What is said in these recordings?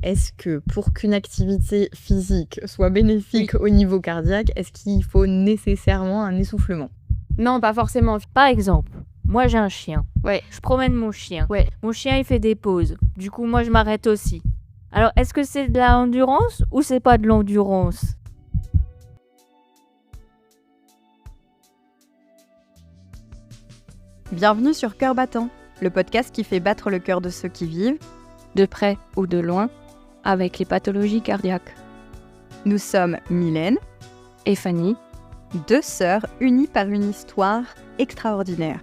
est-ce que pour qu'une activité physique soit bénéfique au niveau cardiaque, est-ce qu'il faut nécessairement un essoufflement? Non, pas forcément. Par exemple, moi j'ai un chien. Ouais. Je promène mon chien. Ouais. Mon chien il fait des pauses. Du coup, moi je m'arrête aussi. Alors, est-ce que c'est de l'endurance ou c'est pas de l'endurance? Bienvenue sur Cœur battant, le podcast qui fait battre le cœur de ceux qui vivent, De près ou de loin, avec les pathologies cardiaques. Nous sommes Mylène, Et Fanny, deux sœurs unies par une histoire extraordinaire.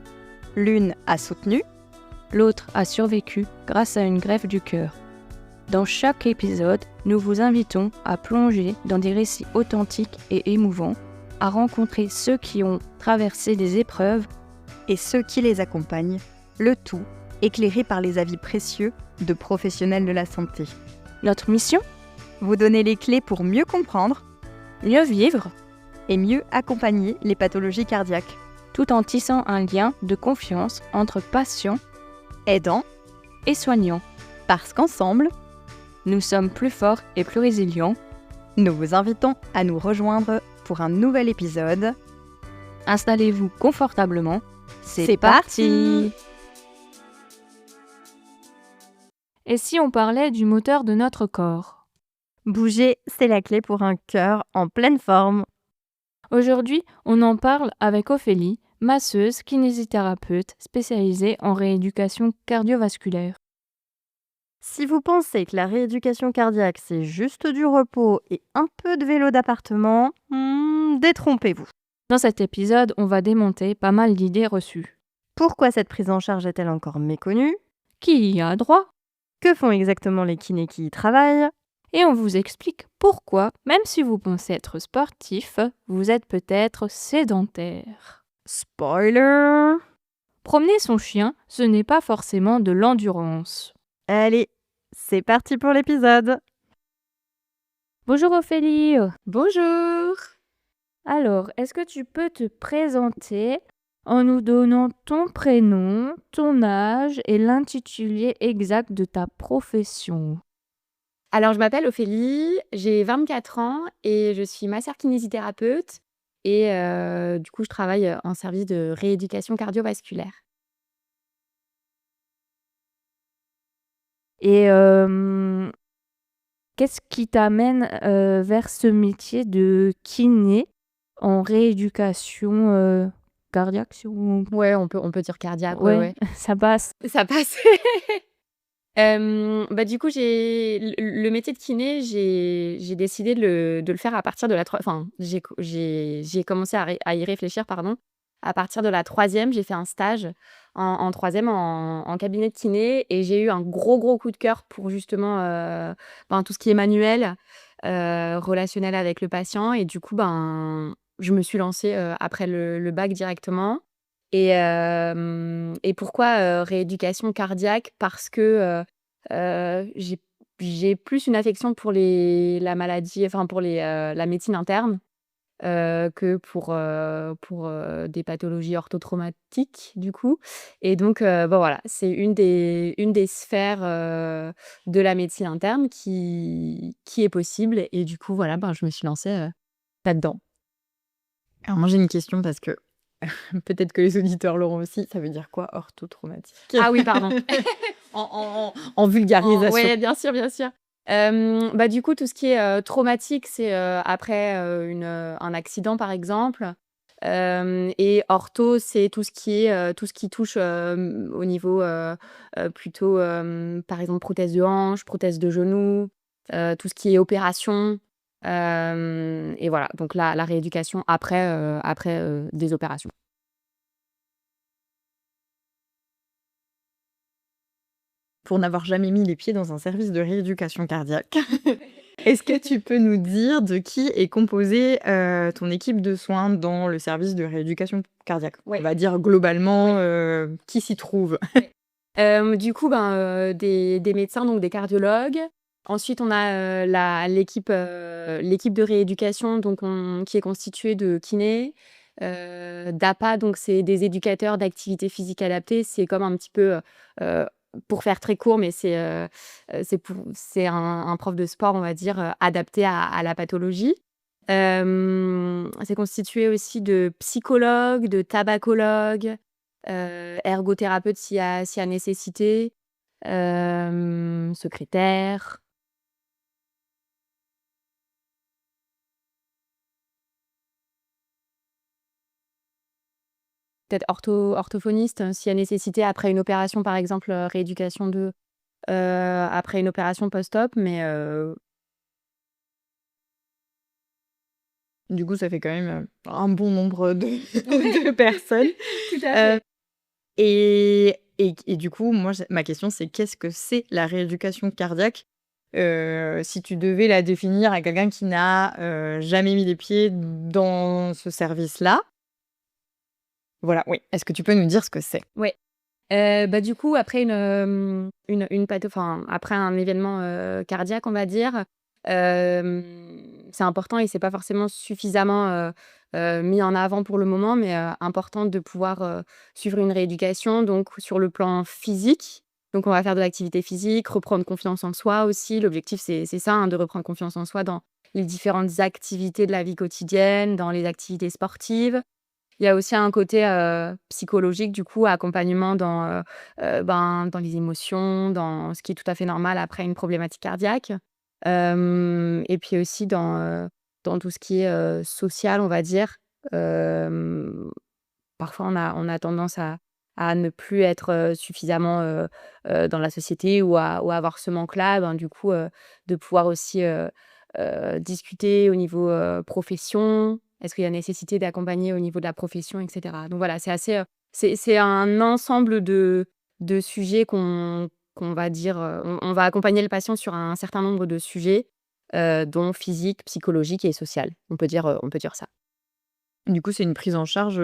L'une a soutenu, l'autre a survécu grâce à une greffe du cœur. Dans chaque épisode, nous vous invitons à plonger dans des récits authentiques et émouvants, à rencontrer ceux qui ont traversé des épreuves et ceux qui les accompagnent, le tout éclairé par les avis précieux de professionnels de la santé. Notre mission ? Vous donner les clés pour mieux comprendre Mieux vivre, et mieux accompagner les pathologies cardiaques, tout en tissant un lien de confiance entre patients aidants et soignants. parce qu'ensemble, Nous sommes plus forts et plus résilients. nous vous invitons à nous rejoindre pour un nouvel épisode. Installez-vous confortablement. C'est parti. Et si on parlait du moteur de notre corps ? Bouger, c'est la clé pour un cœur en pleine forme. Aujourd'hui, on en parle avec Ophélie, masseuse, kinésithérapeute spécialisée en rééducation cardiovasculaire. Si vous pensez que la rééducation cardiaque, c'est juste du repos et un peu de vélo d'appartement, détrompez-vous. Dans cet épisode, on va démonter pas mal d'idées reçues. Pourquoi cette prise en charge est-elle encore méconnue? Qui y a droit ? Que font exactement les kinés qui y travaillent? Et on vous explique pourquoi, même si vous pensez être sportif, vous êtes peut-être sédentaire. Spoiler! Promener son chien, ce n'est pas forcément de l'endurance. Allez, c'est parti pour l'épisode. Bonjour Ophélie. Bonjour! Alors, est-ce que tu peux te présenter en nous donnant ton prénom, ton âge et l'intitulé exact de ta profession ? Alors, je m'appelle Ophélie, j'ai 24 ans et je suis masseur kinésithérapeute et du coup, je travaille en service de rééducation cardiovasculaire. Et qu'est-ce qui t'amène vers ce métier de kiné en rééducation cardiaque Ouais, on peut dire cardiaque, Ouais, ouais. ça passe. Ça passe. Du coup, le métier de kiné, j'ai décidé de le faire à partir de la j'ai commencé à y réfléchir, pardon, à partir de la 3e. J'ai fait un stage en 3e en cabinet de kiné et j'ai eu un gros coup de cœur pour justement tout ce qui est manuel, relationnel avec le patient. Et du coup, je me suis lancée après le bac directement. Et pourquoi rééducation cardiaque? Parce que j'ai plus une affection pour la maladie, pour la médecine interne, que pour des pathologies orthotraumatiques, du coup. Et donc, voilà, c'est une des sphères de la médecine interne qui est possible. Et du coup, voilà, je me suis lancée là-dedans. Alors moi j'ai une question parce que peut-être que les auditeurs l'auront aussi. Ça veut dire quoi orthotraumatique? Ah oui, pardon. En vulgarisation. Oui, bien sûr, bien sûr. Du coup, tout ce qui est traumatique, c'est après un accident, par exemple. Et ortho, c'est tout ce qui touche au niveau plutôt, par exemple, prothèse de hanche, prothèse de genou, tout ce qui est opération. Et voilà, donc la rééducation après des opérations. Pour n'avoir jamais mis les pieds dans un service de rééducation cardiaque, est-ce que tu peux nous dire de qui est composée ton équipe de soins dans le service de rééducation cardiaque? Ouais. On va dire globalement qui s'y trouve. Du coup, des médecins, donc des cardiologues. Ensuite, on a l'équipe de rééducation, donc qui est constituée de kinés, d'APA, donc c'est des éducateurs d'activité physique adaptée. C'est comme un petit peu pour faire très court, mais c'est un prof de sport, on va dire, adapté à la pathologie. C'est constitué aussi de psychologues, de tabacologues, ergothérapeutes s'il y a nécessité, secrétaire. Peut-être orthophoniste, s'il y a nécessité après une opération, par exemple, rééducation après une opération post-op, mais Du coup, ça fait quand même, un bon nombre de de personnes. tout à Heu fait. et du coup, moi, ma question, c'est qu'est-ce que c'est la rééducation cardiaque? Si tu devais la définir à quelqu'un qui n'a, jamais mis les pieds dans ce service-là? Voilà, oui. Est-ce que tu peux nous dire ce que c'est? Ouais. Bah, du coup, après après un événement, cardiaque, on va dire, c'est important et c'est pas forcément suffisamment, mis en avant pour le moment, mais important de pouvoir, suivre une rééducation, donc sur le plan physique. Donc on va faire de l'activité physique, reprendre confiance en soi aussi. L'objectif, c'est ça, hein, de reprendre confiance en soi dans les différentes activités de la vie quotidienne, dans les activités sportives. Il y a aussi un côté, psychologique du coup, accompagnement dans les émotions, dans ce qui est tout à fait normal après une problématique cardiaque. Et puis aussi dans tout ce qui est, social, on va dire. Hem, Parfois on a tendance à ne plus être, suffisamment, dans la société ou à avoir ce manque-là. Ben, du coup, de pouvoir aussi, discuter au niveau, profession. Est-ce qu'il y a nécessité d'accompagner au niveau de la profession et cetera? Donc voilà, c'est un ensemble de sujets qu'on va dire, on va accompagner le patient sur un certain nombre de sujets, dont physique, psychologique et social. On peut dire ça. Du coup, c'est une prise en charge,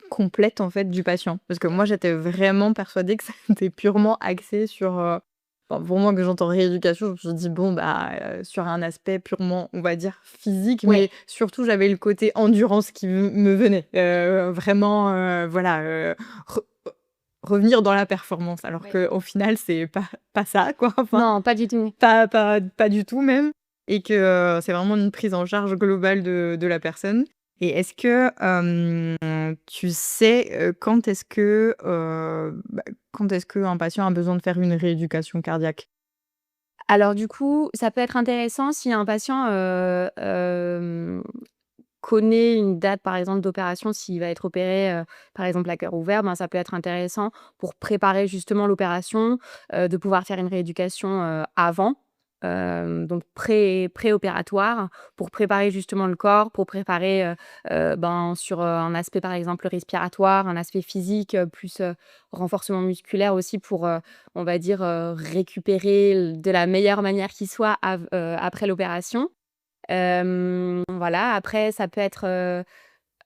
complète, en fait, du patient? Parce que moi, j'étais vraiment persuadée que c'était purement axé sur, enfin, pour moi, que j'entends rééducation, je me suis dit: «Bon, bah, sur un aspect purement, on va dire, physique», Ouais, mais surtout, j'avais le côté endurance qui me venait. Vraiment, voilà, re revenir dans la performance, alors ouais. qu'au final, c'est pas ça, quoi, enfin, Non, pas du tout. pas du tout même, et que, c'est vraiment une prise en charge globale de la personne. Et est-ce que, tu sais, quand est-ce qu'un patient a besoin de faire une rééducation cardiaque? Alors du coup, ça peut être intéressant si un patient, connaît une date, par exemple, d'opération, s'il va être opéré, par exemple, à cœur ouvert, ben, ça peut être intéressant pour préparer justement l'opération, de pouvoir faire une rééducation, avant, donc préopératoire, pour préparer justement le corps, pour préparer, ben, sur, un aspect, par exemple, respiratoire, un aspect physique, plus, renforcement musculaire aussi pour, on va dire, récupérer de la meilleure manière qui soit après l'opération. Voilà, après ça peut être,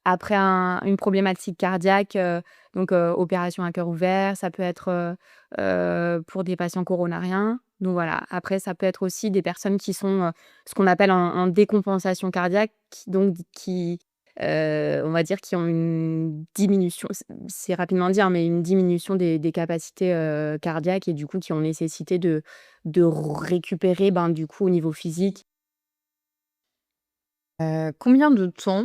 après une problématique cardiaque, donc opération à cœur ouvert, ça peut être, pour des patients coronariens. Donc voilà, après ça peut être aussi des personnes qui sont, ce qu'on appelle en décompensation cardiaque, on va dire qui ont une diminution, c'est rapidement dire, mais une diminution des capacités, cardiaques et du coup qui ont nécessité de récupérer, ben, du coup au niveau physique. Combien de temps,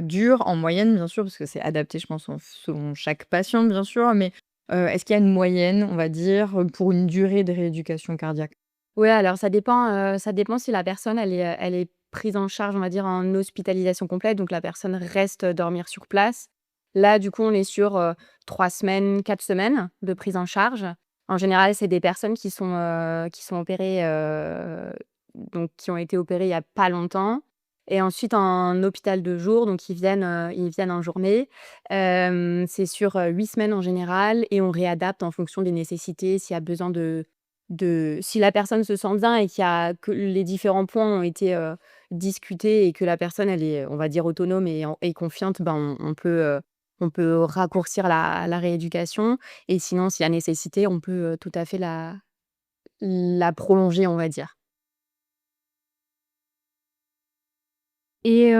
dure en moyenne, bien sûr, parce que c'est adapté, je pense, selon chaque patient, bien sûr, mais, est-ce qu'il y a une moyenne, on va dire, pour une durée de rééducation cardiaque? Ouais, alors ça dépend si la personne elle est prise en charge, on va dire, en hospitalisation complète, donc la personne reste, dormir sur place. Là, du coup, on est sur, 3 semaines, 4 semaines de prise en charge. En général, c'est des personnes qui sont opérées, donc qui ont été opérées il y a pas longtemps et ensuite en hôpital de jour, donc ils viennent en journée. C'est sur, 8 semaines en général et on réadapte en fonction des nécessités, s'il y a besoin si la personne se sent bien et que les différents points ont été, discutés et que la personne elle est, on va dire autonome et confiante, ben, on peut raccourcir la rééducation et sinon s'il y a nécessité, on peut, tout à fait la prolonger, on va dire. Et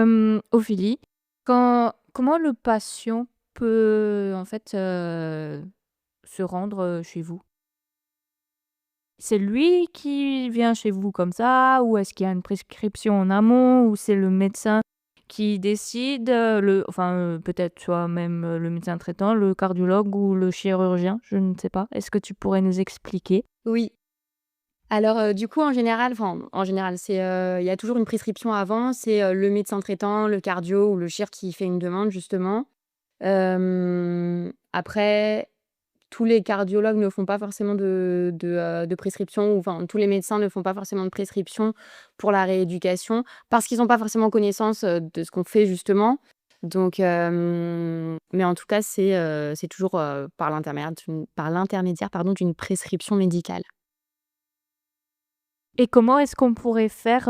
Ophélie, comment le patient peut, en fait, se rendre, chez vous? C'est lui qui vient chez vous comme ça ou est-ce qu'il y a une prescription en amont ou c'est le médecin qui décide, peut-être soit même, le médecin traitant, le cardiologue ou le chirurgien, je ne sais pas. Est-ce que tu pourrais nous expliquer? Oui. Alors, du coup, en général, il y a toujours une prescription avant. C'est, le médecin traitant, le cardio ou le chir qui fait une demande justement. Après, tous les cardiologues ne font pas forcément de prescription ou enfin, tous les médecins ne font pas forcément de prescription pour la rééducation parce qu'ils ont pas forcément connaissance, de ce qu'on fait justement. Donc, mais en tout cas, c'est toujours, par l'intermédiaire, pardon, d'une prescription médicale. Et comment est-ce qu'on pourrait faire,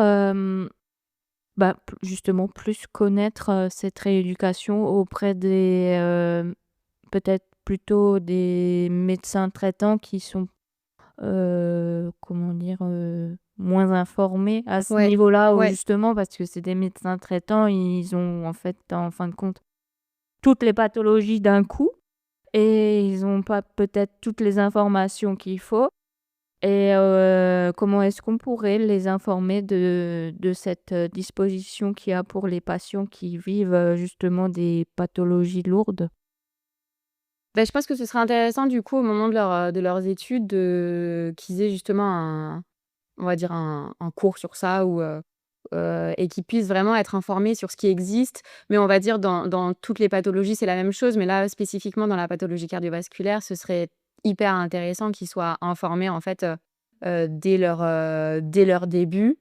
justement plus connaître, cette rééducation auprès des, peut-être plutôt des médecins traitants qui sont, comment dire? Moins informés à ce Ouais, niveau-là ou ouais. justement parce que c'est des médecins traitants, ils ont en fait, en fin de compte, toutes les pathologies d'un coup et ils ont pas peut-être toutes les informations qu'il faut et comment est-ce qu'on pourrait les informer de cette, disposition qu'il y a pour les patients qui vivent, justement des pathologies lourdes? Bah, je pense que ce serait intéressant du coup au moment de leurs études qu'ils aient justement on va dire un cours sur ça et qu'ils puissent vraiment être informés sur ce qui existe. Mais on va dire dans toutes les pathologies, c'est la même chose, mais là, spécifiquement dans la pathologie cardiovasculaire, ce serait hyper intéressant qu'ils soient informés en fait, dès leur début.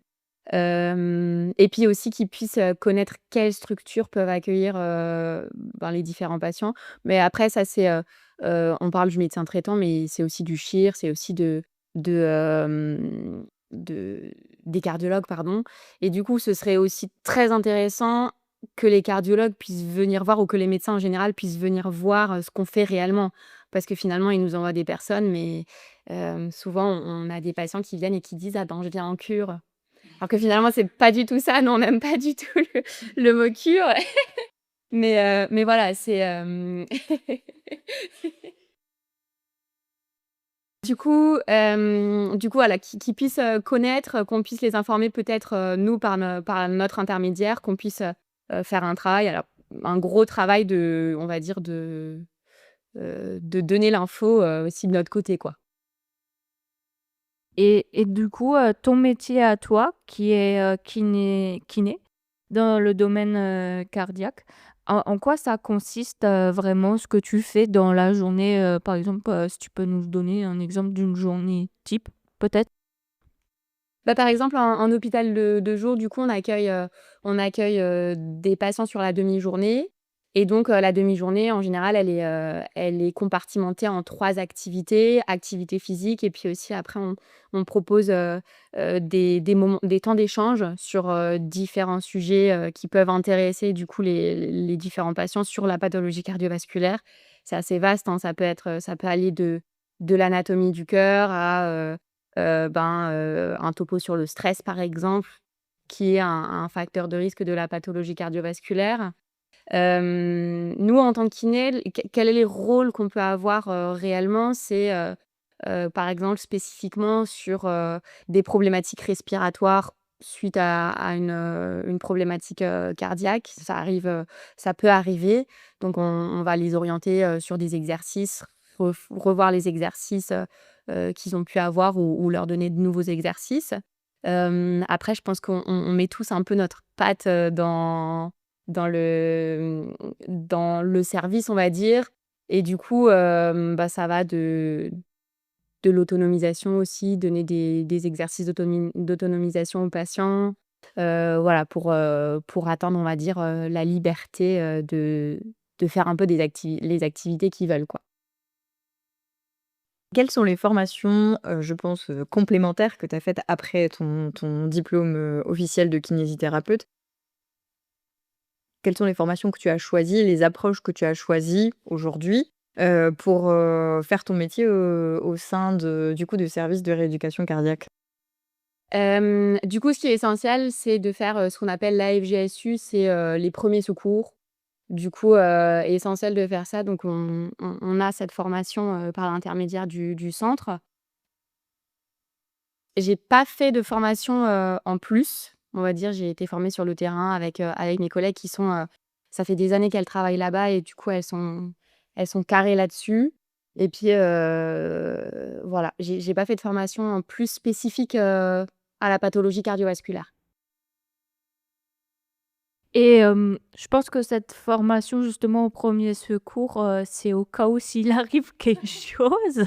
Et puis aussi qu'ils puissent, connaître quelles structures peuvent accueillir, les différents patients. Mais après ça on parle du médecin traitant, mais c'est aussi du chir, c'est aussi de, de des cardiologues, pardon. Et du coup, ce serait aussi très intéressant que les cardiologues puissent venir voir ou que les médecins en général puissent venir voir, ce qu'on fait réellement. Parce que finalement, ils nous envoient des personnes, mais souvent on a des patients qui viennent et qui disent: «Ah ben, je viens en cure». Alors que finalement, c'est pas du tout ça. Nous, on n'aime pas du tout le mot cure. Mais voilà, du coup, voilà, qu'ils puissent, connaître, qu'on puisse les informer peut-être, nous par notre intermédiaire, qu'on puisse, faire un travail, alors un gros travail on va dire de donner l'info, aussi de notre côté, quoi. Et du coup, ton métier à toi qui est, kiné dans le domaine, cardiaque, en quoi ça consiste, vraiment ce que tu fais dans la journée? Par exemple, si tu peux nous donner un exemple d'une journée type, peut-être? Bah, par exemple, en hôpital de jour, du coup, on accueille, des patients sur la demi-journée et donc la demi-journée, en général, elle est compartimentée en 3 activités. Activité physique et puis aussi après on propose, des temps d'échange sur, différents sujets, qui peuvent intéresser du coup les différents patients sur la pathologie cardiovasculaire. C'est assez vaste, hein, ça peut aller de l'anatomie du cœur à, un topo sur le stress, par exemple, qui est un facteur de risque de la pathologie cardiovasculaire. Nous, en tant que kiné, quel est les rôles qu'on peut avoir, réellement? C'est, par exemple, spécifiquement sur, des problématiques respiratoires suite à une problématique, cardiaque. Ça peut arriver. Donc on va les orienter, sur des exercices, revoir les exercices, qu'ils ont pu avoir ou leur donner de nouveaux exercices. Après je pense qu'on met tous un peu notre patte, dans dans le service, on va dire et du coup, ça va de l'autonomisation aussi, donner des exercices d'autonomisation aux patients, voilà pour atteindre, on va dire, la liberté, de faire un peu les activités qu'ils veulent, quoi. Quelles sont les formations, je pense, complémentaires que tu as faites après ton diplôme, officiel de kinésithérapeute? Quelles sont les formations que tu as choisies, les approches que tu as choisies aujourd'hui, pour, faire ton métier, au sein du coup, de services de rééducation cardiaque? Du coup, ce qui est essentiel, c'est de faire, ce qu'on appelle l'AFGSU, c'est, les premiers secours. Du coup, essentiel de faire ça, donc on a cette formation, par l'intermédiaire du centre. j'ai pas fait de formation, en plus, on va dire. J'ai été formée sur le terrain avec mes collègues qui sont, ça fait des années qu'elles travaillent là-bas et du coup, elles sont carrées là-dessus et puis, voilà, j'ai pas fait de formation en plus spécifique, à la pathologie cardiovasculaire. Et je pense que cette formation justement au premier secours, c'est au cas où s'il arrive quelque chose.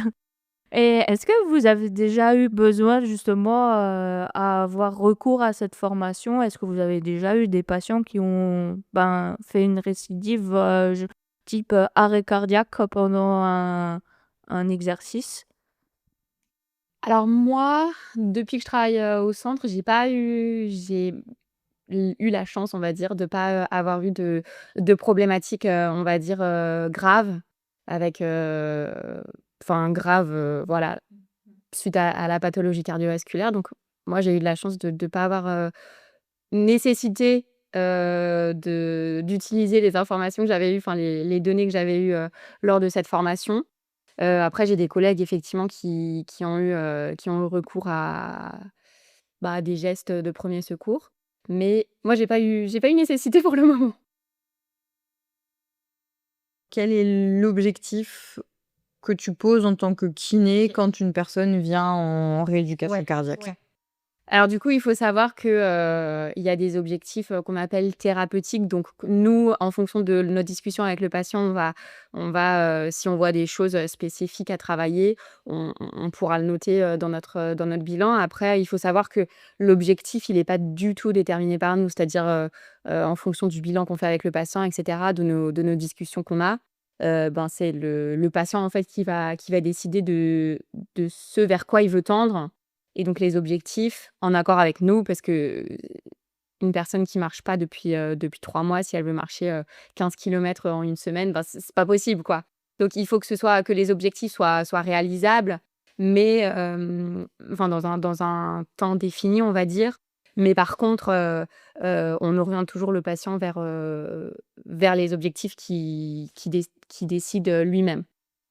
Et est-ce que vous avez déjà eu besoin justement, à avoir recours à cette formation? Est-ce que vous avez déjà eu des patients qui ont, ben, fait une récidive, je type, arrêt cardiaque pendant un exercice? Alors moi, depuis que je travaille, au centre, j'ai eu la chance, on va dire, de pas, avoir eu de problématiques, on va dire, graves avec, enfin graves, voilà, suite à la pathologie cardiovasculaire. Donc moi, j'ai eu de la chance de pas avoir, nécessité, d'utiliser les informations que j'avais eues, enfin les données que j'avais eues, lors de cette formation. Après j'ai des collègues effectivement qui ont eu recours à, bah, à des gestes de premier secours. Mais moi j'ai pas eu nécessité pour le moment. Quel est l'objectif que tu poses en tant que kiné quand une personne vient en rééducation cardiaque? Ouais. Alors du coup, il faut savoir que, il y a des objectifs, qu'on appelle thérapeutiques. Donc nous, en fonction de notre discussion avec le patient, si on voit des choses, spécifiques à travailler, on pourra le noter, dans notre bilan. Après, il faut savoir que l'objectif, il est pas du tout déterminé par nous. C'est-à-dire, en fonction du bilan qu'on fait avec le patient et cetera, de nos discussions qu'on a, ben, c'est le patient, en fait, qui va décider de ce vers quoi il veut tendre et donc les objectifs en accord avec nous parce que, une personne qui marche pas depuis 3 mois, si elle veut marcher, 15 kilomètres en une semaine, ben, c'est pas possible, quoi. Donc il faut que les objectifs soient réalisables, mais enfin dans un temps défini, on va dire. Mais par contre, on oriente toujours le patient vers les objectifs qui décide, lui-même.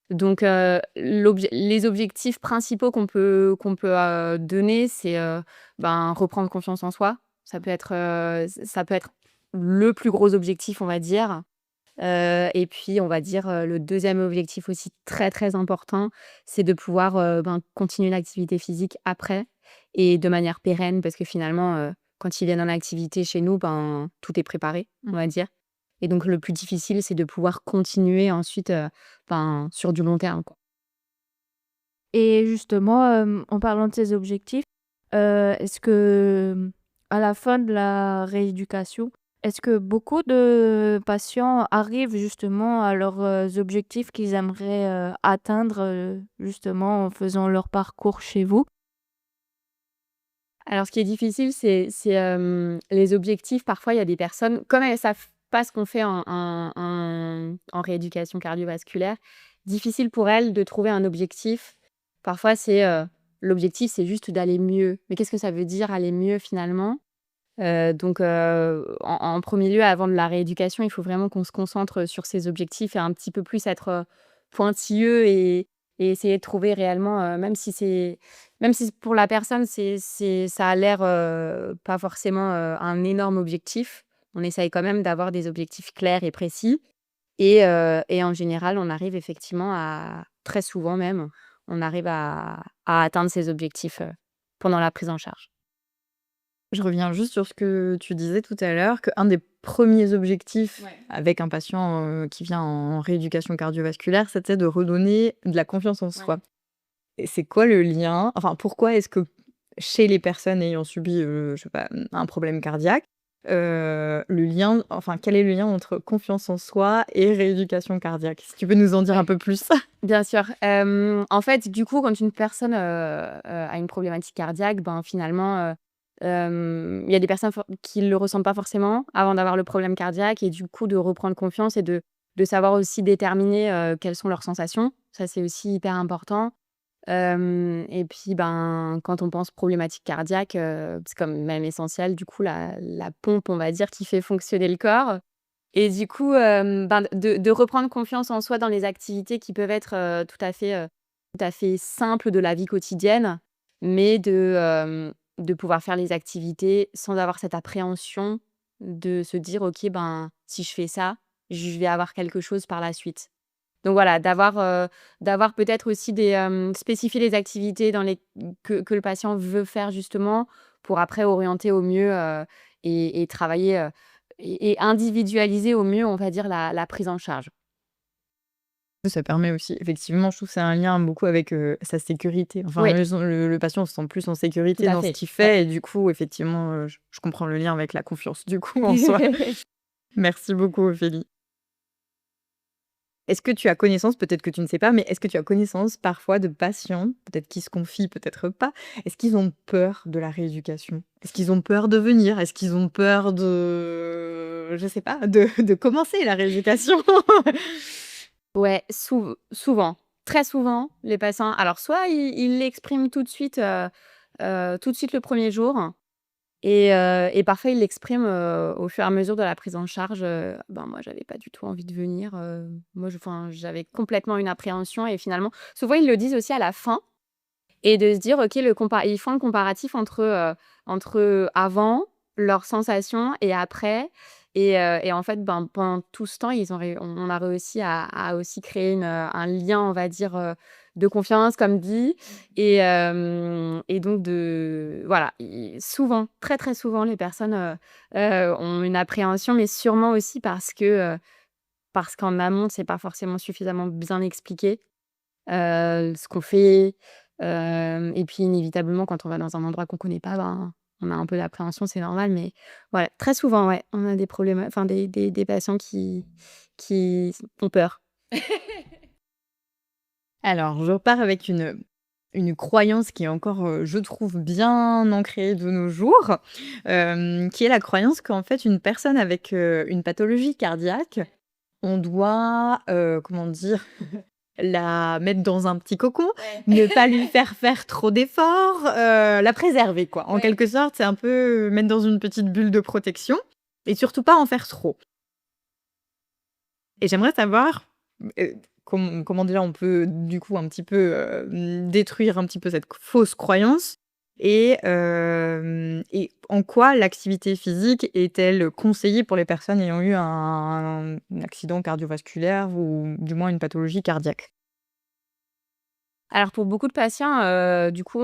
Donc les objectifs principaux qu'on peut, donner, c'est, ben, reprendre confiance en soi. Ça peut être le plus gros objectif, on va dire. Et puis on va dire, le deuxième objectif aussi très, très important, c'est de pouvoir, ben, continuer l'activité physique après et de manière pérenne parce que finalement, quand ils viennent en activité chez nous, ben, tout est préparé, on va dire. Et donc le plus difficile, c'est de pouvoir continuer ensuite, ben, sur du long terme, quoi. Et justement, en parlant de ces objectifs, est-ce que, à la fin de la rééducation, est-ce que beaucoup de patients arrivent justement à leurs, objectifs qu'ils aimeraient, atteindre, justement en faisant leur parcours chez vous? Alors ce qui est difficile, c'est les objectifs. Parfois, il y a des personnes, comme elles savent pas ce qu'on fait en rééducation cardiovasculaire, difficile pour elles de trouver un objectif. Parfois, l'objectif, c'est juste d'aller mieux. Mais qu'est-ce que ça veut dire aller mieux finalement? Donc en 1er lieu, avant de la rééducation, il faut vraiment qu'on se concentre sur ces objectifs et un petit peu plus être, pointilleux et essayer de trouver réellement, même si pour la personne, ça a l'air, pas forcément, un énorme objectif. On essaye quand même d'avoir des objectifs clairs et précis et en général, on arrive effectivement à très souvent même, on arrive à atteindre ces objectifs, pendant la prise en charge. Je reviens juste sur ce que tu disais tout à l'heure, qu'un des premiers objectifs avec un patient, qui vient en rééducation cardiovasculaire, c'était de redonner de la confiance en soi. Et c'est quoi le lien? Enfin, pourquoi est-ce que chez les personnes ayant subi, je sais pas, un problème cardiaque, le lien enfin, quel est le lien entre confiance en soi et rééducation cardiaque? Si tu peux nous en dire un peu plus? Bien sûr. En fait, du coup, quand une personne, a une problématique cardiaque, ben, finalement, il y a des personnes qui le ressentent pas forcément avant d'avoir le problème cardiaque et du coup de reprendre confiance et de savoir aussi déterminer, quelles sont leurs sensations. Ça, c'est aussi hyper important. Et puis, ben, quand on pense problématique cardiaque, c'est comme même essentiel, du coup, la pompe, on va dire, qui fait fonctionner le corps. Et du coup, ben, de reprendre confiance en soi dans les activités qui peuvent être, tout à fait simples de la vie quotidienne. mais de pouvoir faire les activités sans avoir cette appréhension de se dire: «OK, ben, si je fais ça, je vais avoir quelque chose par la suite». Donc voilà, d'avoir peut-être aussi spécifier les activités que le patient veut faire justement pour après orienter au mieux, et travailler, et individualiser au mieux, on va dire, la prise en charge. Ça permet aussi effectivement, je trouve que c'est un lien beaucoup avec, sa sécurité. Enfin, Oui, le patient se sent plus en tout sécurité à dans ce fait. qu'il Ouais. fait et du coup, effectivement, je comprends le lien avec la confiance, du coup, en soi. Merci beaucoup, Ophélie. Est-ce que tu as connaissance, peut-être que tu ne sais pas, mais est-ce que tu as connaissance parfois de patients, peut-être qui se confient, peut-être pas, est-ce qu'ils ont peur de la rééducation? Est-ce qu'ils ont peur de venir? Est-ce qu'ils ont peur de je sais pas, de commencer la rééducation? Ouais, souvent, très souvent, les patients alors soit ils l'expriment tout de suite le premier jour et parfois ils l'expriment, au fur et à mesure de la prise en charge, «Ben, moi, j'avais pas du tout envie de venir, moi, j'avais complètement une appréhension» et finalement souvent ils le disent aussi à la fin et de se dire: «OK, ils font le comparatif entre avant, leurs sensations et après et en fait, ben, pendant tout ce temps, ils ont ré on a réussi à aussi créer un lien, on va dire, de confiance comme dit et donc voilà, souvent, très, très souvent, les personnes, ont une appréhension, mais sûrement aussi parce qu'en amont, c'est pas forcément suffisamment bien expliqué ce qu'on fait, et puis inévitablement quand on va dans un endroit qu'on connaît pas, ben, on a un peu d'appréhension, c'est normal, mais voilà, très souvent, ouais, on a des problèmes, enfin des patients qui ont peur. Alors, je repars avec une croyance qui est encore, je trouve bien ancrée de nos jours, qui est la croyance qu'en fait une personne avec, une pathologie cardiaque, on doit, comment dire? La mettre dans un petit cocon, Ouais. ne pas lui faire trop d'efforts, la préserver quoi. En Ouais. quelque sorte, c'est un peu, mettre dans une petite bulle de protection et surtout pas en faire trop. Et j'aimerais savoir, comment déjà on peut du coup un petit peu, détruire un petit peu cette fausse croyance et en quoi l'activité physique est-elle conseillée pour les personnes ayant eu un accident cardiovasculaire ou du moins une pathologie cardiaque? Alors pour beaucoup de patients, du coup,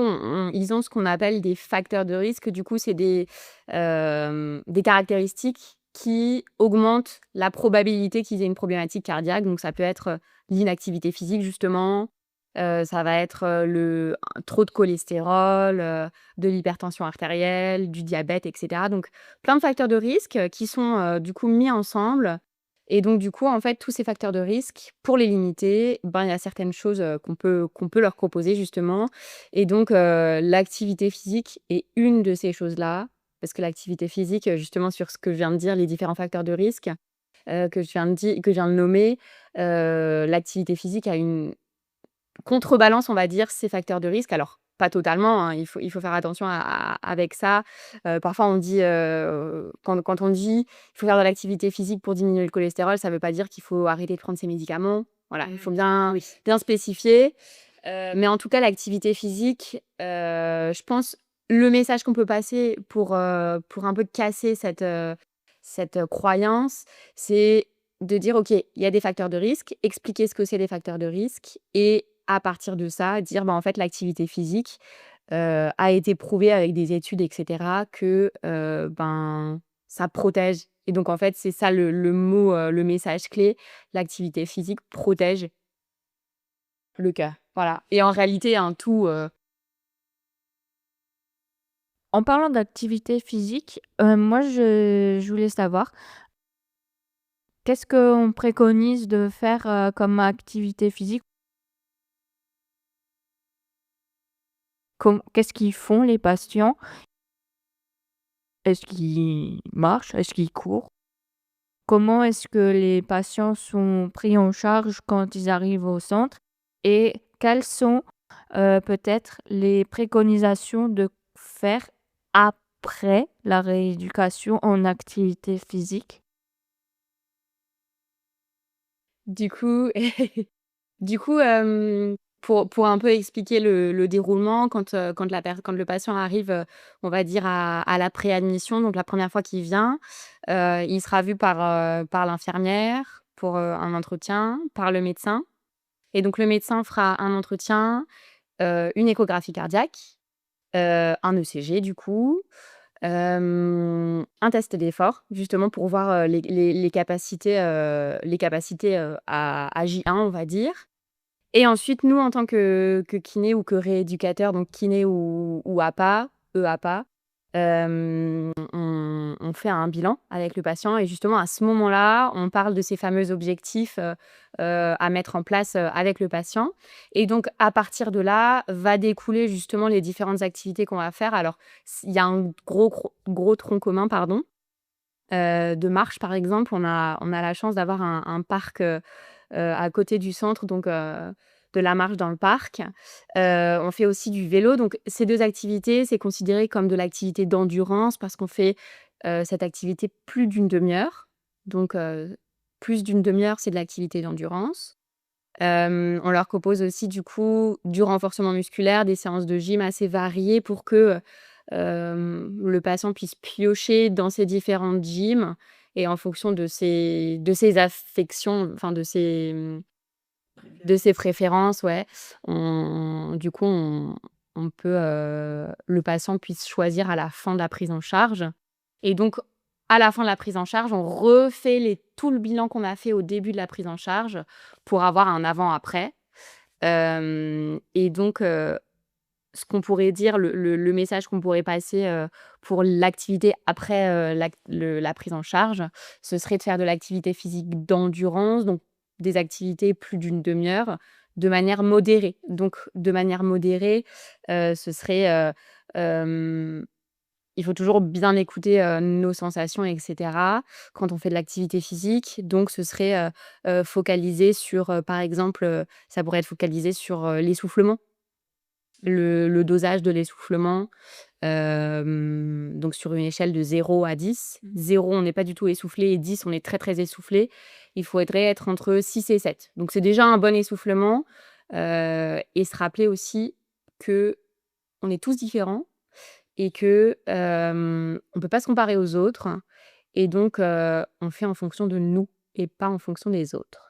ils ont ce qu'on appelle des facteurs de risque. Du coup, c'est des caractéristiques qui augmentent la probabilité qu'ils aient une problématique cardiaque. Donc ça peut être, l'inactivité physique justement, ça va être, trop de cholestérol, de l'hypertension artérielle, du diabète et cetera. Donc plein de facteurs de risque, qui sont, du coup mis ensemble et donc du coup, en fait, tous ces facteurs de risque, pour les limiter, ben, il y a certaines choses, qu'on peut leur proposer justement et donc l'activité physique est une de ces choses-là. Parce que l'activité physique, justement sur ce que je viens de dire, les différents facteurs de risque, que je viens de nommer, l'activité physique a une contrebalance, on va dire, ces facteurs de risque. Alors, pas totalement, hein, il faut faire attention avec ça. Parfois on dit, quand on dit: «Il faut faire de l'activité physique pour diminuer le cholestérol», ça ne veut pas dire qu'il faut arrêter de prendre ses médicaments. Voilà, il faut Oui. bien spécifier. Mais en tout cas, l'activité physique, je pense, le message qu'on peut passer pour un peu casser cette croyance, c'est de dire: «OK, il y a des facteurs de risque», expliquer ce que c'est les facteurs de risque et à partir de ça, dire: «Bah, en fait, l'activité physique, a été prouvé avec des études et cetera que, ben, ça protège» et donc en fait, c'est ça le mot, le message clé. L'activité physique protège le cœur. Voilà et en réalité, hein, En parlant d'activité physique, moi je voulais savoir, qu'est-ce qu'on préconise de faire, comme activité physique? Qu'est-ce qu'ils font les patients? Est-ce qu'ils marchent? Est-ce qu'ils courent? Comment est-ce que les patients sont pris en charge quand ils arrivent au centre? Et quelles sont, peut-être les préconisations de faire après la rééducation en activité physique? du coup du coup, Pour un peu expliquer le déroulement, quand le patient arrive, on va dire à la préadmission, donc la première fois qu'il vient, il sera vu par l'infirmière pour, un entretien, par le médecin et donc le médecin fera un entretien, une échographie cardiaque, un ECG du coup, un test d'effort, justement pour voir, les capacités, à J1 on va dire et ensuite nous en tant que kiné ou que rééducateur, donc kiné ou APA, EAPA, on fait un bilan avec le patient et justement à ce moment-là, on parle de ces fameux objectifs, à mettre en place, avec le patient et donc à partir de là, va découler justement les différentes activités qu'on va faire. Alors il y a un gros tronc commun, pardon, de marche par exemple. On a la chance d'avoir un parc, à côté du centre donc de la marche dans le parc. On fait aussi du vélo donc ces 2 activités, c'est considéré comme de l'activité d'endurance parce qu'on fait, cette activité plus d'une demi-heure. Donc plus d'une demi-heure, c'est de l'activité d'endurance. On leur propose aussi du coup du renforcement musculaire, des séances de gym assez variées pour que, le patient puisse piocher dans ses différentes gyms et en fonction de ses affections, enfin de ses préférences, ouais. On peut, le patient puisse choisir à la fin de la prise en charge et donc à la fin de la prise en charge, on refait tout le bilan qu'on a fait au début de la prise en charge pour avoir un avant-après. Et donc ce qu'on pourrait dire, le message qu'on pourrait passer, pour l'activité après, la prise en charge, ce serait de faire de l'activité physique d'endurance, donc des activités plus d'une demi-heure, de manière modérée. Donc de manière modérée, ce serait, il faut toujours bien écouter, nos sensations et cetera, quand on fait de l'activité physique. Donc ce serait, focalisé sur, par exemple, ça pourrait être focalisé sur, l'essoufflement. Le dosage de l'essoufflement, donc sur une échelle de 0 à 10. 0, on n'est pas du tout essoufflé et 10, on est très, très essoufflé. Il faudrait être entre 6 et 7. Donc c'est déjà un bon essoufflement, et se rappeler aussi qu'on est tous différents et que, on peut pas se comparer aux autres et donc on fait en fonction de nous et pas en fonction des autres.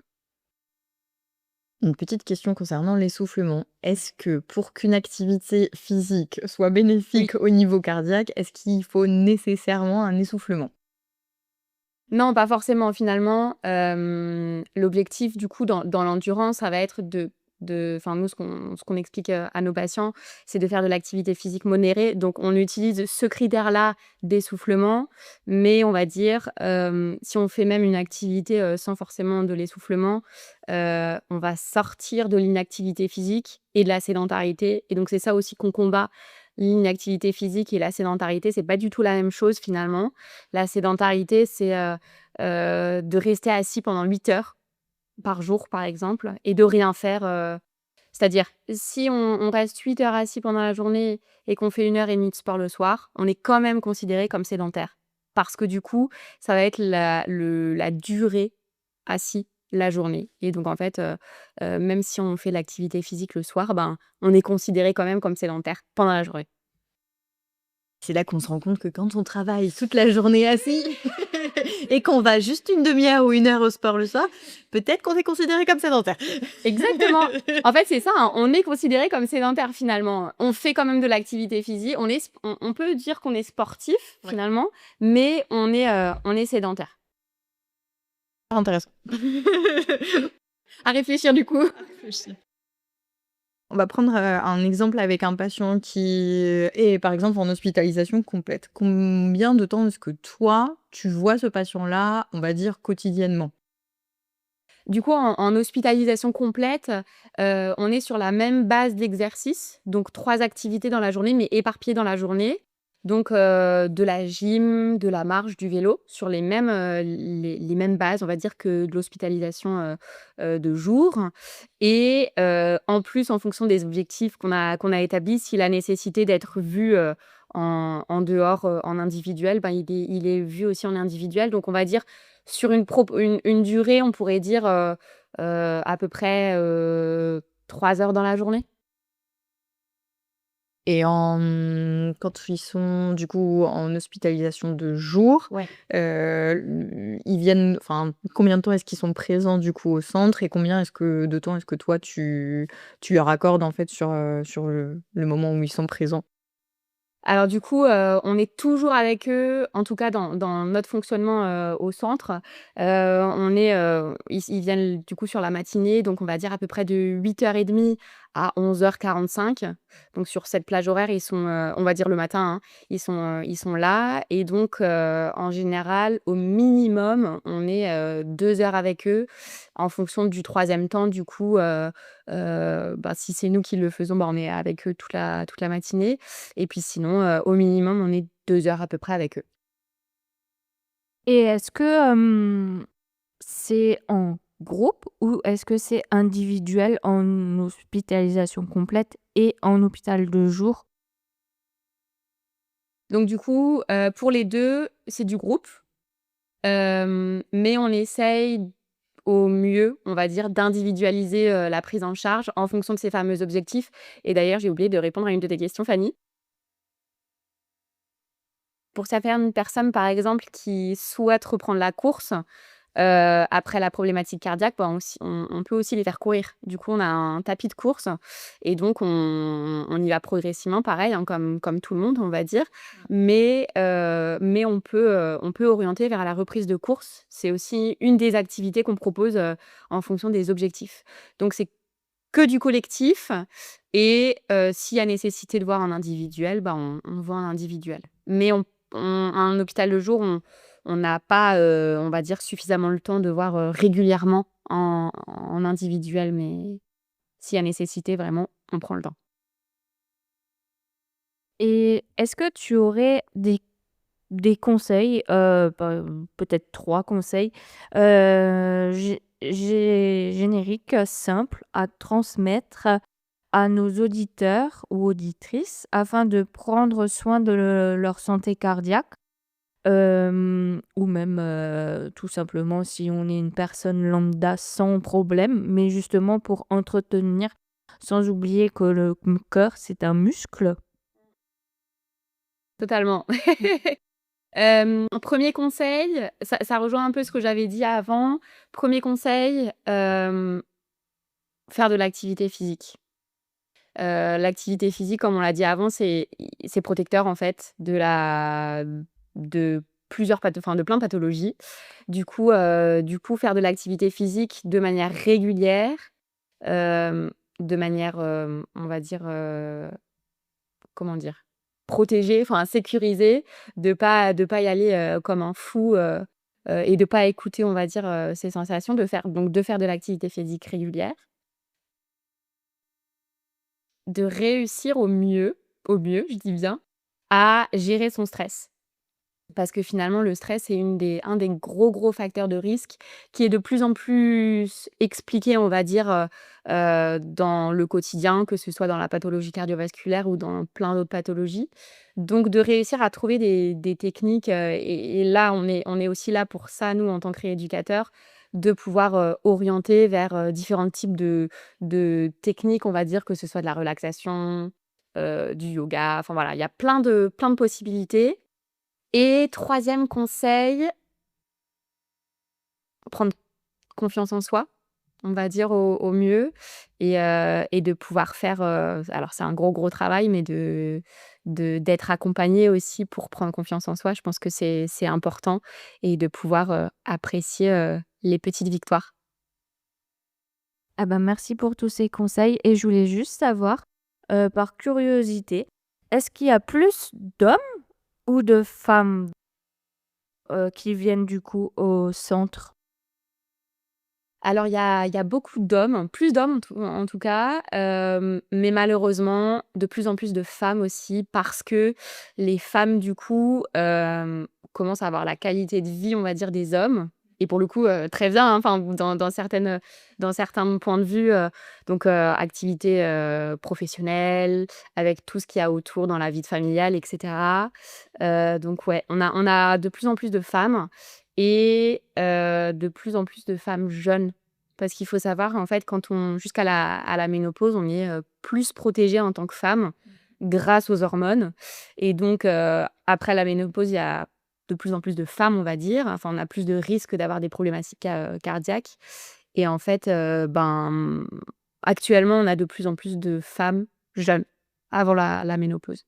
Une petite question concernant l'essoufflement. Est-ce que pour qu'une activité physique soit bénéfique au niveau cardiaque, est-ce qu'il faut nécessairement un essoufflement? Non, pas forcément finalement, l'objectif du coup dans l'endurance, ça va être enfin nous ce qu'on explique, à nos patients, c'est de faire de l'activité physique modérée. Donc on utilise ce critère-là d'essoufflement, mais on va dire, si on fait même une activité, sans forcément de l'essoufflement, on va sortir de l'inactivité physique et de la sédentarité et donc c'est ça aussi qu'on combat. L'inactivité physique et la sédentarité, c'est pas du tout la même chose finalement. La sédentarité, c'est, de rester assis pendant 8 heures par jour, par exemple et de rien faire, c'est-à-dire si on reste 8 heures assis pendant la journée et qu'on fait 1 heure et demie de sport le soir, on est quand même considéré comme sédentaire. Parce que du coup, ça va être la durée assis la journée et donc en fait, même si on fait de l'activité physique le soir, ben, on est considéré quand même comme sédentaire pendant la journée. C'est là qu'on se rend compte que quand on travaille toute la journée assis et qu'on va juste une demi-heure ou 1 heure au sport le soir, peut-être qu'on est considéré comme sédentaire. Exactement. En fait, c'est ça, hein, on est considéré comme sédentaire finalement. On fait quand même de l'activité physique, on peut dire qu'on est sportif Ouais. finalement, mais on est sédentaire. Intéressant. À réfléchir du coup. On va prendre, un exemple avec un patient qui est, par exemple, en hospitalisation complète. Combien de temps est-ce que toi, tu vois ce patient-là, on va dire quotidiennement? Du coup, en hospitalisation complète, on est sur la même base d'exercice, donc 3 activités dans la journée, mais éparpillées dans la journée. Donc, de la gym, de la marche, du vélo, sur les mêmes bases, on va dire, que de l'hospitalisation, de jour et en plus, en fonction des objectifs qu'on a établis, s'il a nécessité d'être vu, en dehors, en individuel, ben, il est vu aussi en individuel. Donc on va dire sur une durée, on pourrait dire, à peu près, 3 heures dans la journée. Et quand ils sont du coup en hospitalisation de jour, Ouais. ils viennent enfin, combien de temps est-ce qu'ils sont présents du coup au centre et combien de temps est-ce que toi tu leur accordes en fait sur le moment où ils sont présents? Alors du coup, on est toujours avec eux, en tout cas dans notre fonctionnement, au centre. Ils viennent du coup sur la matinée, donc on va dire à peu près de 8h30 à 11h45. Donc sur cette plage horaire, ils sont, on va dire le matin, hein, ils sont là et donc en général, au minimum, on est, 2 heures avec eux en fonction du troisième temps du coup, bah, si c'est nous qui le faisons, bah, on est avec eux toute la matinée et puis sinon, au minimum, on est 2 heures à peu près avec eux. Et est-ce que, c'est en groupe ou est-ce que c'est individuel en hospitalisation complète et en hôpital de jour? Donc du coup, pour les 2, c'est du groupe, mais on essaye au mieux, on va dire, d'individualiser, la prise en charge en fonction de ces fameux objectifs et d'ailleurs, j'ai oublié de répondre à une de tes questions, Fanny. Pour certaines personnes, par exemple, qui souhaitent reprendre la course, après la problématique cardiaque, bah, on peut aussi les faire courir. Du coup, on a un tapis de course et donc on y va progressivement, pareil, hein, comme tout le monde, on va dire. Mais on peut orienter vers la reprise de course. C'est aussi une des activités qu'on propose, en fonction des objectifs. Donc c'est que du collectif et s'il y a nécessité de voir un individuel, bah, on voit un individuel. Mais un hôpital de jour, on n'a pas, on va dire, suffisamment le temps de voir, régulièrement en individuel, mais s'il y a nécessité, vraiment, on prend le temps. Et est-ce que tu aurais des conseils, peut-être 3 conseils, génériques, simples à transmettre à nos auditeurs ou auditrices afin de prendre soin de leur santé cardiaque? Ou même, tout simplement si on est une personne lambda sans problème, mais justement pour entretenir, sans oublier que le cœur, c'est un muscle. Totalement. 1er conseil, ça rejoint un peu ce que j'avais dit avant. 1er conseil, faire de l'activité physique. L'activité physique, comme on l'a dit avant, c'est protecteur, en fait, de de plein de pathologies. Du coup, faire de l'activité physique de manière régulière, de manière, on va dire, comment dire? Protégée, enfin sécurisée, de pas y aller, comme un fou, et de pas écouter, on va dire, ses sensations, de faire de l'activité physique régulière. De réussir au mieux, je dis bien, à gérer son stress. Parce que finalement, le stress est un des gros, gros facteurs de risque qui est de plus en plus expliqué, on va dire, dans le quotidien, que ce soit dans la pathologie cardiovasculaire ou dans plein d'autres pathologies. Donc de réussir à trouver des techniques, et là, on est aussi là pour ça, nous, en tant que rééducateurs, de pouvoir, orienter vers, différents types de techniques, on va dire, que ce soit de la relaxation, du yoga, enfin voilà, il y a plein de possibilités et troisième conseil, prendre confiance en soi, on va dire au mieux et de pouvoir faire, alors c'est un gros, gros travail, mais d'être accompagné aussi pour prendre confiance en soi. Je pense que c'est important et de pouvoir, apprécier, les petites victoires. Ah bah, merci pour tous ces conseils et je voulais juste savoir, par curiosité, est-ce qu'il y a plus d'hommes ou de femmes, qui viennent du coup au centre? Alors il y a beaucoup d'hommes, plus d'hommes en tout cas, mais malheureusement de plus en plus de femmes aussi parce que les femmes du coup, commencent à avoir la qualité de vie, on va dire, des hommes et pour le coup, très bien, hein, enfin dans certains points de vue, donc activités, professionnelles, avec tout ce qu'il y a autour dans la vie familiale et cetera. Donc ouais, on a de plus en plus de femmes et de plus en plus de femmes jeunes Parce qu'il faut savoir, en fait, jusqu'à la ménopause, on est plus protégé en tant que femme grâce aux hormones. Et donc, après la ménopause, il y a de plus en plus de femmes, on va dire. Enfin, on a plus de risques d'avoir des problématiques cardiaques. Et en fait, actuellement, on a de plus en plus de femmes jeunes avant la ménopause.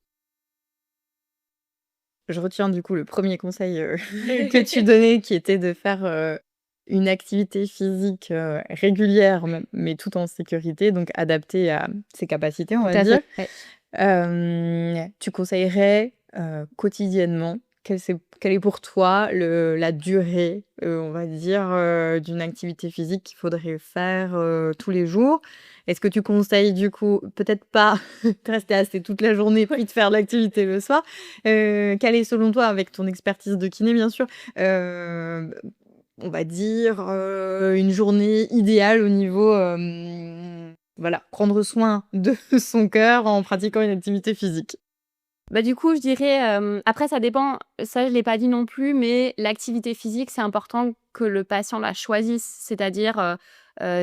Je retiens du coup le premier conseil que tu donnais, qui était de faire une activité physique régulière, mais tout en sécurité, donc adaptée à ses capacités, on Tout va à dire. fait. Ouais. Tu conseillerais quotidiennement, quelle est pour toi la durée, on va dire, d'une activité physique qu'il faudrait faire tous les jours? Est-ce que tu conseilles du coup, peut-être pas de rester assis toute la journée puis de faire de l'activité le soir? Quelle est selon toi, avec ton expertise de kiné bien sûr, on va dire, une journée idéale au niveau, voilà, prendre soin de son cœur en pratiquant une activité physique? Bah, du coup, je dirais, après ça dépend, ça je l'ai pas dit non plus, mais l'activité physique, c'est important que le patient la choisisse. C'est-à-dire,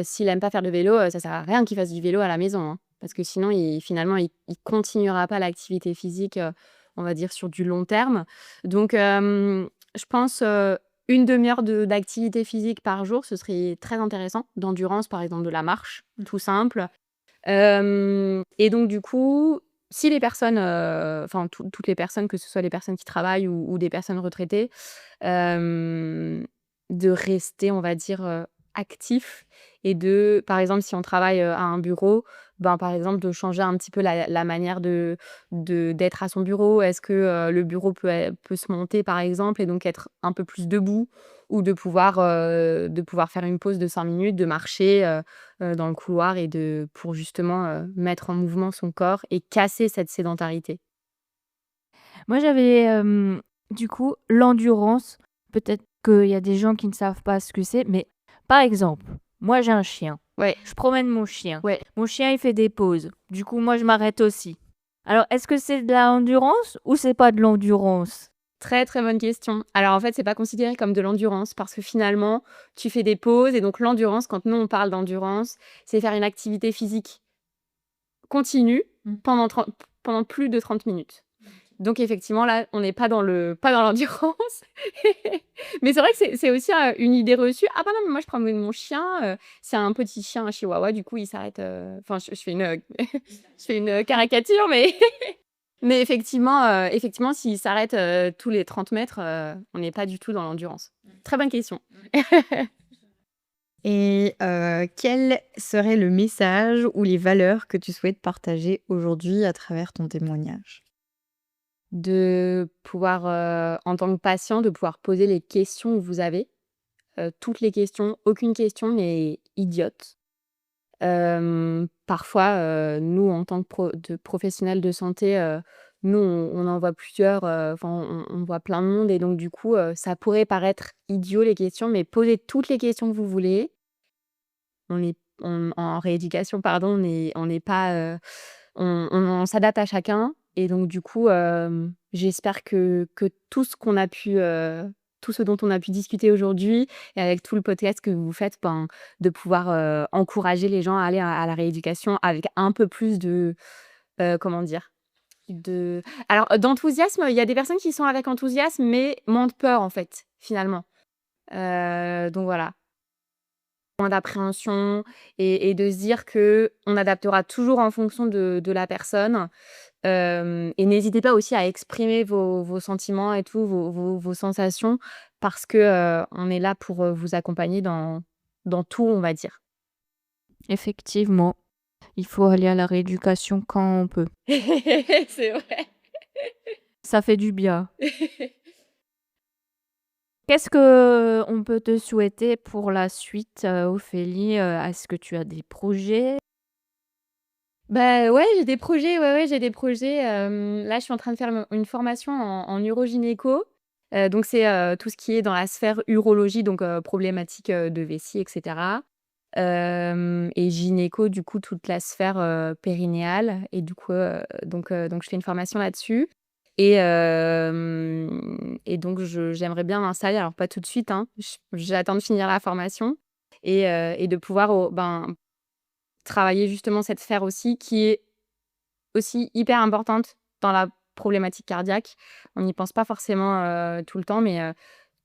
s'il aime pas faire de vélo, ça sert à rien qu'il fasse du vélo à la maison, hein. Parce que sinon finalement, il continuera pas l'activité physique, on va dire sur du long terme. Donc, je pense, 1/2 heure d'activité physique par jour, ce serait très intéressant. D'endurance, par exemple de la marche, tout simple. Et donc du coup, si les personnes, enfin toutes les personnes, que ce soit les personnes qui travaillent ou des personnes retraitées, de rester, on va dire, actifs et par exemple, si on travaille, à un bureau, ben, par exemple, de changer un petit peu la manière d'être à son bureau. Est-ce que, le bureau peut se monter, par exemple, et donc être un peu plus debout ou de pouvoir faire une pause de 5 minutes, de marcher, dans le couloir et pour justement, mettre en mouvement son corps et casser cette sédentarité. Moi, j'avais, du coup, l'endurance. Peut-être qu'il y a des gens qui ne savent pas ce que c'est, mais par exemple, moi, j'ai un chien. Ouais, Je promène mon chien. ouais. Mon chien, il fait des pauses. Du coup, moi, je m'arrête aussi. Alors, est-ce que c'est de l'endurance ou c'est pas de l'endurance? Très, très bonne question. Alors, en fait, c'est pas considéré comme de l'endurance parce que finalement, tu fais des pauses et donc l'endurance, quand nous, on parle d'endurance, c'est faire une activité physique continue Mmh. pendant plus de 30 minutes. Donc effectivement, là, on n'est pas dans l'endurance. Mais c'est vrai que c'est aussi, une idée reçue: «Ah bah non, mais moi je promène mon chien, c'est un petit chien, un chihuahua, du coup il s'arrête», enfin je fais je fais une caricature, mais mais effectivement s'il s'arrête, tous les 30 mètres, on n'est pas du tout dans l'endurance. Très bonne question. Et quel serait le message ou les valeurs que tu souhaites partager aujourd'hui à travers ton témoignage? De pouvoir, en tant que patient, de pouvoir poser les questions que vous avez, toutes les questions, aucune question n'est idiote. Parfois, nous en tant que professionnels de santé, nous on en voit plusieurs, enfin on voit plein de monde et donc du coup, ça pourrait paraître idiot les questions, mais posez toutes les questions que vous voulez. En rééducation, pardon, on n'est pas, on s'adapte à chacun et donc du coup, j'espère que tout ce dont on a pu discuter aujourd'hui et avec tout le podcast que vous faites, ben, de pouvoir, encourager les gens à aller à la rééducation avec un peu plus de, comment dire? Alors, d'enthousiasme, il y a des personnes qui sont avec enthousiasme, mais moins de peur, en fait, finalement. Donc voilà. Moins d'appréhension et de se dire qu'on adaptera toujours en fonction de la personne. Et n'hésitez pas aussi à exprimer vos sentiments et tout, vos sensations parce que, on est là pour, vous accompagner dans tout, on va dire. Effectivement, il faut aller à la rééducation quand on peut. C'est vrai. Ça fait du bien. Qu'est-ce que on peut te souhaiter pour la suite, Ophélie? Est-ce que tu as des projets? Bah, ouais, j'ai des projets, ouais, ouais, j'ai des projets, là, je suis en train de faire une formation en urogynéco, donc c'est, tout ce qui est dans la sphère urologie, donc problématiques, de vessie et cetera. Et gynéco, du coup, toute la sphère, périnéale et du coup, donc je fais une formation là-dessus et donc j'aimerais bien m'installer, alors pas tout de suite, hein, j'attends de finir la formation et de pouvoir travailler justement cette sphère aussi qui est aussi hyper importante dans la problématique cardiaque. On n'y pense pas forcément tout le temps, mais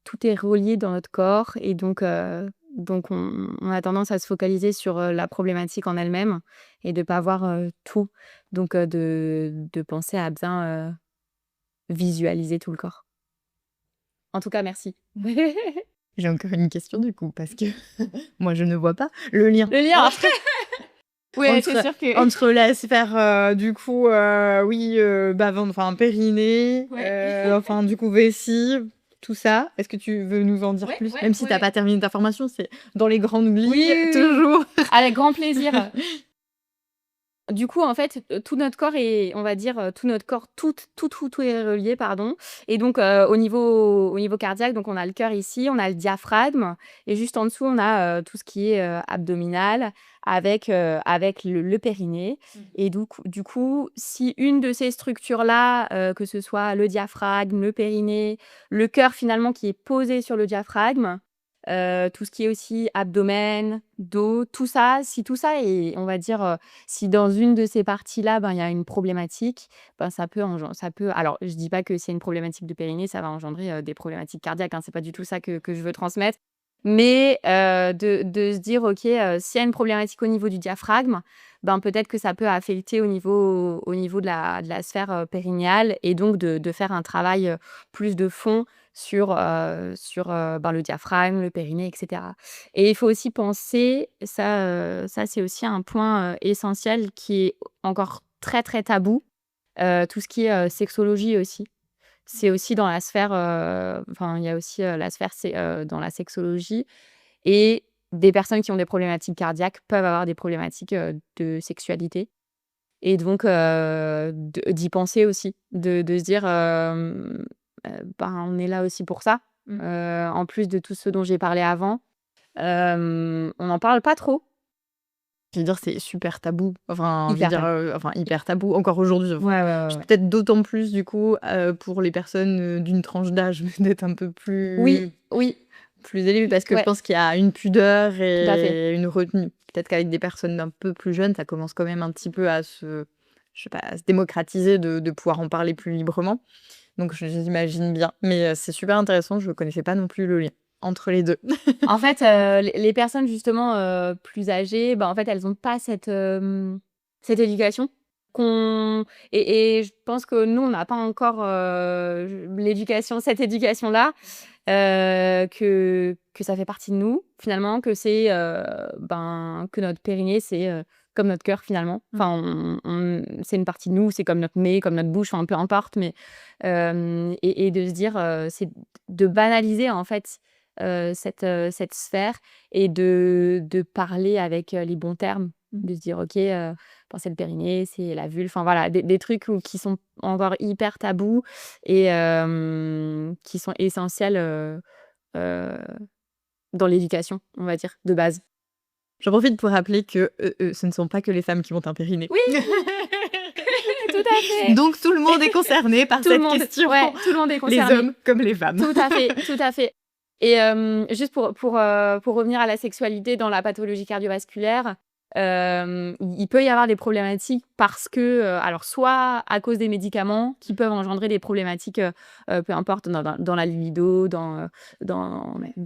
tout est relié dans notre corps et donc on a tendance à se focaliser sur la problématique en elle-même et de pas voir tout. Donc de penser à bien visualiser tout le corps. En tout cas, merci. J'ai encore une question du coup, parce que moi je ne vois pas le lien. Le lien après. Oui, c'est Entre, sûr que. entre la sphère du coup, enfin périnée, Ouais. enfin du coup vessie, tout ça. Est-ce que tu veux nous en dire Ouais, plus? ouais, Même si t'as ouais. pas terminé ta formation, c'est dans les grandes lignes, Oui. toujours. Avec grand plaisir. Du coup, en fait, tout notre corps est, on va dire, tout notre corps, tout est relié, pardon. Et donc, au niveau cardiaque, donc on a le cœur ici, on a le diaphragme, et juste en dessous, on a tout ce qui est abdominal avec le périnée. Et du coup, si une de ces structures-là, que ce soit le diaphragme, le périnée, le cœur finalement qui est posé sur le diaphragme, tout ce qui est aussi abdomen, dos, tout ça, si tout ça est, on va dire, si dans une de ces parties-là, il y a une problématique, ça peut alors je dis pas que s'il y a une problématique de périnée, ça va engendrer, des problématiques cardiaques, hein, c'est pas du tout ça que je veux transmettre. Mais, de se dire: «OK, s'il y a une problématique au niveau du diaphragme, peut-être que ça peut affecter au niveau de la sphère, périnéale et donc de faire un travail, plus de fond sur le diaphragme, le périnée et cetera. Et il faut aussi penser, ça c'est aussi un point, essentiel qui est encore très, très tabou, tout ce qui est, sexologie aussi. C'est aussi dans la sphère, il y a aussi, la sphère dans la sexologie et des personnes qui ont des problématiques cardiaques peuvent avoir des problématiques, de sexualité et donc d'y penser aussi, de se dire, on est là aussi pour ça. En plus de tout ce dont j'ai parlé avant, on n'en parle pas trop. Je veux dire, c'est super tabou. Enfin, je veux Hyper dire, tabou. hyper tabou encore aujourd'hui. Ouais. Peut-être d'autant plus du coup pour les personnes d'une tranche d'âge peut-être un peu Oui, plus élevée parce que je ouais, pense qu'il y a une pudeur tout à fait. et une retenue. Peut-être qu'avec des personnes un peu plus jeunes, ça commence quand même un petit peu à à se démocratiser de pouvoir en parler plus librement. Donc j'imagine bien. Mais c'est super intéressant, je ne connaissais pas non plus le lien entre les deux. En fait, les personnes justement, plus âgées, en fait, elles ont pas cette éducation qu'on et je pense que nous, on n'a pas encore, cette éducation-là, que ça fait partie de nous, finalement, que c'est, que notre périnée, c'est, comme notre cœur, finalement. Enfin, c'est une partie de nous, c'est comme notre nez, comme notre bouche, enfin, peu importe, mais et de se dire, c'est de banaliser, en fait, cette sphère et de parler avec, les bons termes. De se dire: «OK, c'est le périnée, c'est la vulve», enfin voilà, des trucs qui sont encore hyper tabous et qui sont essentiels, heu, dans l'éducation, on va dire, de base. J'en profite pour rappeler que ce ne sont pas que les femmes qui ont un périnée. Oui! Tout à fait! Donc tout le monde est concerné par Tout le cette monde, question. ouais, tout le monde est Les concerné. hommes comme les femmes. Tout à fait. Et juste pour revenir à la sexualité dans la pathologie cardiovasculaire, il peut y avoir des problématiques parce que, alors soit à cause des médicaments qui peuvent engendrer des problématiques, peu importe dans la libido, dans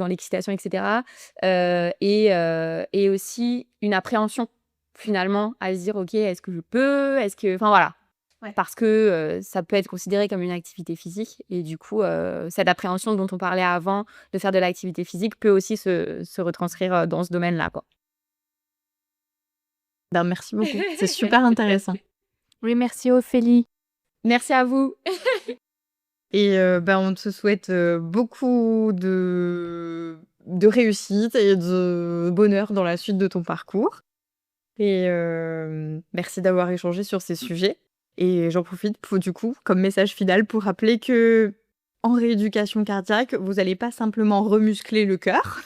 l'excitation et cetera, et aussi une appréhension finalement à se dire: «OK, est-ce que je peux? Est-ce que», enfin voilà. Ouais. Parce que, ça peut être considéré comme une activité physique et du coup, cette appréhension dont on parlait avant de faire de l'activité physique peut aussi se retranscrire, dans ce domaine-là, quoi. Merci beaucoup, c'est super intéressant. Oui, merci Ophélie. Merci à vous. Et on te souhaite beaucoup de réussite et de bonheur dans la suite de ton parcours. Et merci d'avoir échangé sur ces sujets. Et j'en profite du coup, comme message final, pour rappeler que en rééducation cardiaque, vous n'allez pas simplement remuscler le cœur,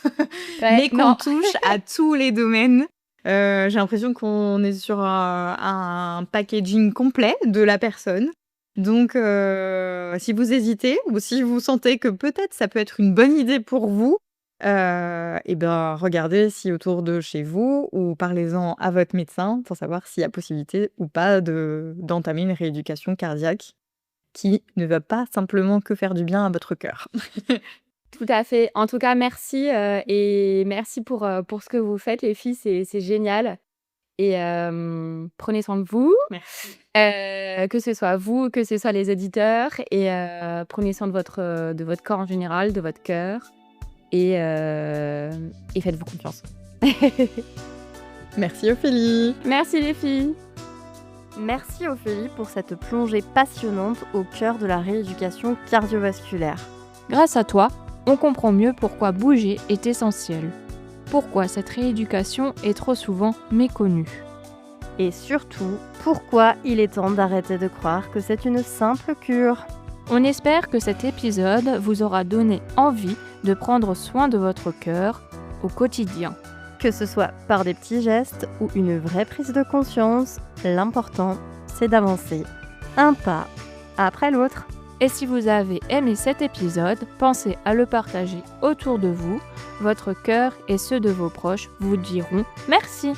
mais qu'on non. touche à tous les domaines. J'ai l'impression qu'on est sur un packaging complet de la personne. Donc, si vous hésitez ou si vous sentez que peut-être ça peut être une bonne idée pour vous, et ben, regardez si autour de chez vous ou parlez-en à votre médecin pour savoir s'il y a possibilité ou pas d'entamer une rééducation cardiaque qui ne va pas simplement que faire du bien à votre cœur. Tout à fait. En tout cas, merci, et merci pour ce que vous faites les filles, c'est génial et prenez soin de vous, Merci. que ce soit vous, que ce soit les auditeurs et prenez soin de votre corps en général, de votre cœur et faites-vous confiance. Merci Ophélie. Merci les filles. Merci Ophélie pour cette plongée passionnante au cœur de la rééducation cardiovasculaire. Grâce à toi, on comprend mieux pourquoi bouger est essentiel. Pourquoi cette rééducation est trop souvent méconnue. Et surtout, pourquoi il est temps d'arrêter de croire que c'est une simple cure. On espère que cet épisode vous aura donné envie de prendre soin de votre cœur au quotidien. Que ce soit par des petits gestes ou une vraie prise de conscience, l'important, c'est d'avancer un pas après l'autre. Et si vous avez aimé cet épisode, pensez à le partager autour de vous. Votre cœur et ceux de vos proches vous diront merci.